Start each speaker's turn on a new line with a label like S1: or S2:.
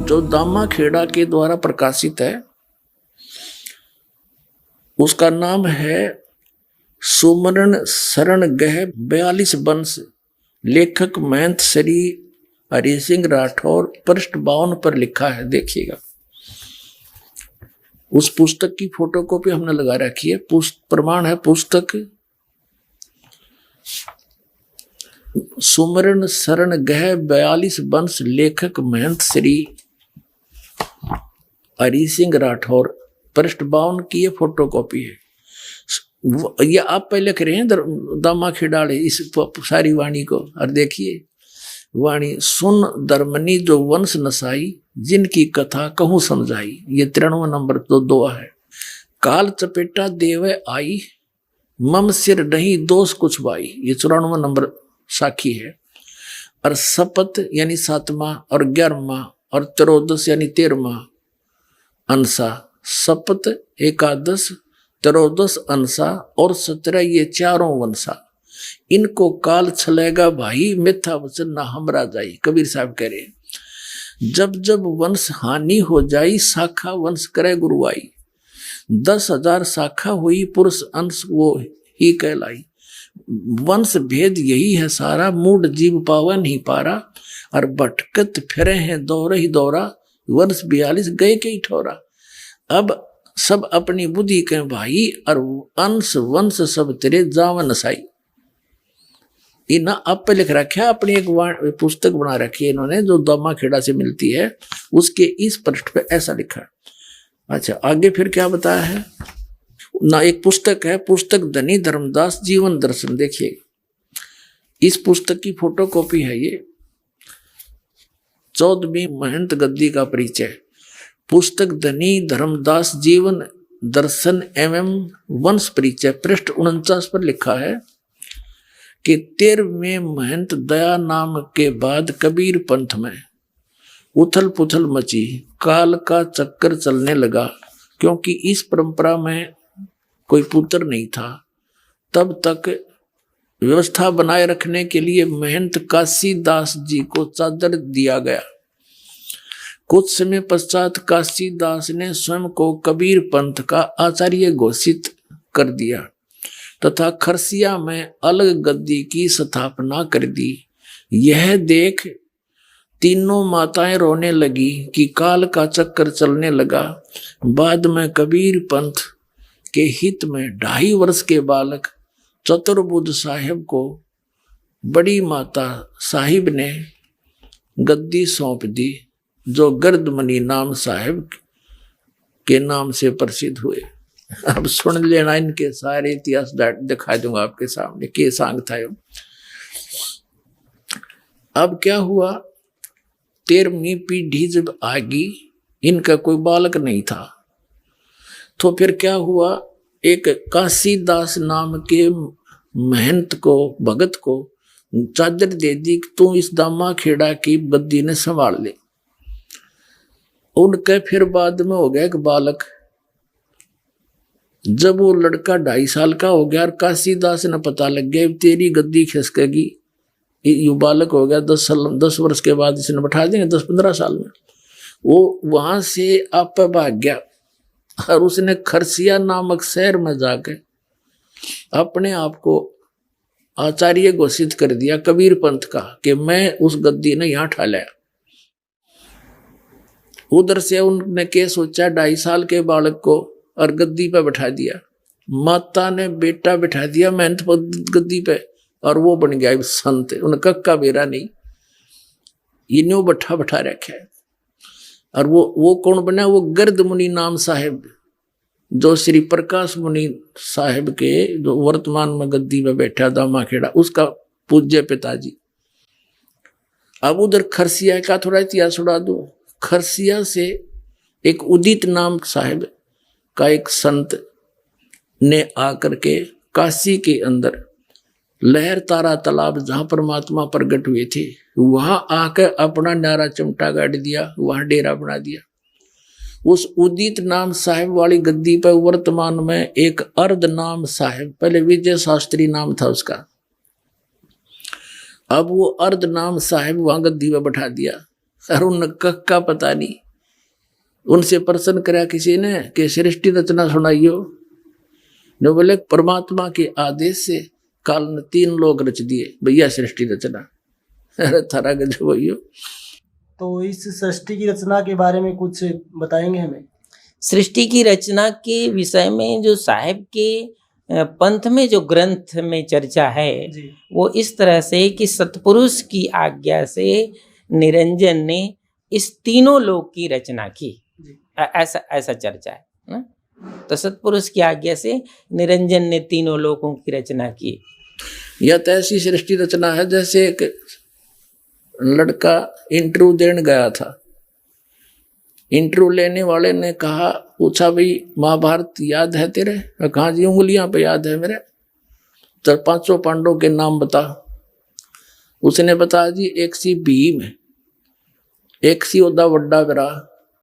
S1: जो दामा खेड़ा के द्वारा प्रकाशित है उसका नाम है सुमरण शरण गह 42 वंश। लेखक महंत श्री हरि सिंह राठौर। पृष्ठ 52 पर लिखा है, देखिएगा। उस पुस्तक की फोटोकॉपी हमने लगा रखी है। प्रमाण है पुस्तक सुमरण शरण गह 42 वंश। लेखक महंत श्री हरि सिंह राठौर। पृष्ठ 52 की ये फोटोकॉपी है। ये आप पहले लिख रहे हैं दामा खेड़ाड़े इस सारी वाणी को। और देखिए वाणी, सुन धर्मनी जो वंश नसाई, जिनकी कथा कहूं समझाई। ये 93 नंबर तो दो है। काल चपेटा देवे आई, मम सिर नहीं दोष कुछ बाई। ये 94 नंबर साखी है। और शपथ यानी 7वां और 11वां और त्रयोदश यानी 13वां अंसा। शपथ एकादश, त्रयोदश अंसा और 17 ये चारों वंशा। इनको काल छलेगा भाई, मिथ्या वचन ना हमरा जाई। कबीर साहब कह रहे जब जब वंश हानि हो जाई, शाखा वंश करे गुरुआई। 10,000 शाखा हुई, पुरुष अंश वो ही कहलाई। वंश भेद यही है सारा, मूड जीव पावा नहीं पारा। और भटकत फिरे हैं दौरा ही दौरा, वर्ष 42 गए के ही ठोरा। अब सब अपनी बुद्धि के भाई, और अंश वंश सब तेरे जावन साई। इना आप पे लिख रखा, अपनी एक पुस्तक बना रखी है इन्होंने जो दामा खेड़ा से मिलती है। उसके इस पृष्ठ पे ऐसा लिखा। अच्छा, आगे फिर क्या बताया है ना। एक पुस्तक है, पुस्तक धनी धर्मदास जीवन दर्शन। देखिए इस पुस्तक की फोटोकॉपी है ये। 14वीं महंत गद्दी का परिचय। पुस्तक धनी धर्मदास जीवन दर्शन एवं वंश परिचय। पृष्ठ 49 पर लिखा है कि 13वें महंत दया नाम के बाद कबीर पंथ में उथल पुथल मची, काल का चक्कर चलने लगा। क्योंकि इस परंपरा में कोई पुत्र नहीं था, तब तक व्यवस्था बनाए रखने के लिए महंत काशी दास जी को चादर दिया गया। कुछ समय पश्चात काशी दास ने स्वयं को कबीर पंथ का आचार्य घोषित कर दिया तथा खरसिया में अलग गद्दी की स्थापना कर दी। यह देख तीनों माताएं रोने लगी कि काल का चक्कर चलने लगा। बाद में कबीर पंथ के हित में 2.5 वर्ष के बालक चतुर्बुद्ध साहिब को बड़ी माता साहिब ने गद्दी सौंप दी, जो गर्दमनी नाम साहिब के नाम से प्रसिद्ध हुए। अब सुन लेना, इनके सारे इतिहास दिखा दूंगा आपके सामने के सांग था। अब क्या हुआ, 13वीं पीढ़ी जब आगी, इनका कोई बालक नहीं था। तो फिर क्या हुआ, एक काशीदास नाम के महंत को, भगत को चादर दे दी, तू इस दामा खेड़ा की गद्दी ने संभाल ले। उनके फिर बाद में हो गया एक बालक। जब वो लड़का 2.5 साल का हो गया और काशीदास ने पता लग गया तेरी गद्दी खिसकेगी, ये बालक हो गया 10 वर्ष के बाद इसने बैठा देंगे 10-15 साल में। वो वहां से आप भाग गया और उसने खरसिया नामक शहर में जाके अपने आप को आचार्य घोषित कर दिया कबीर पंथ का, कि मैं उस गद्दी ने यहां ठा लिया। उधर से उन्होंने क्या सोचा, 2.5 साल के बालक को और गद्दी पे बैठा दिया। माता ने बेटा बैठा दिया महंत गद्दी पे, और वो बन गया संत। उनका कक्का बेरा नहीं, ये न्यू बैठा रखा है। और वो कौन बना, वो गर्द मुनि नाम साहिब, जो श्री प्रकाश मुनि साहिब के जो वर्तमान में गद्दी में बैठा दामा खेड़ा, उसका पूज्य पिताजी। अब उधर खरसिया का थोड़ा इतिहास उड़ा दूं। खरसिया से एक उदित नाम साहिब का एक संत ने आकर के काशी के अंदर लहर तारा तालाब जहां परमात्मा प्रकट हुए थे, वहां आकर अपना न्यारा चमटा गाड़ दिया, वहां डेरा बना दिया। उस उदित नाम साहिब वाली गद्दी पर वर्तमान में एक अर्ध नाम साहिब, पहले विजय शास्त्री नाम था उसका, अब वो अर्ध नाम साहिब वहां गद्दी पर बैठा दिया। और उन का पता नहीं। उनसे प्रश्न करा किसी ने कि सृष्टि रचना सुनाइयो। जो बोले परमात्मा के आदेश से काल ने 3 लोग रच दिए भैया सृष्टि रचना। अरे थारा गजब भैया।
S2: तो इस सृष्टि की रचना के बारे में कुछ बताएंगे हमें?
S3: सृष्टि की रचना के विषय में जो साहेब के पंथ में जो ग्रंथ में चर्चा है वो इस तरह से कि सतपुरुष की आज्ञा से निरंजन ने इस तीनों लोक की रचना की, ऐसा चर्चा है ना। तो सतपुरुष की आज्ञा से निरंजन ने तीनों लोकों की रचना की।
S1: यह तो ऐसी सृष्टि रचना है जैसे एक लड़का इंटरव्यू देने गया था। इंटरव्यू लेने वाले ने कहा, पूछा भाई महाभारत याद है तेरे? कहा जी उंगलियां पे याद है मेरे। तो 500 पांडवों के नाम बता। उसने बताया जी एक सी भीम है, एक सी ओदा वड्डा विरा,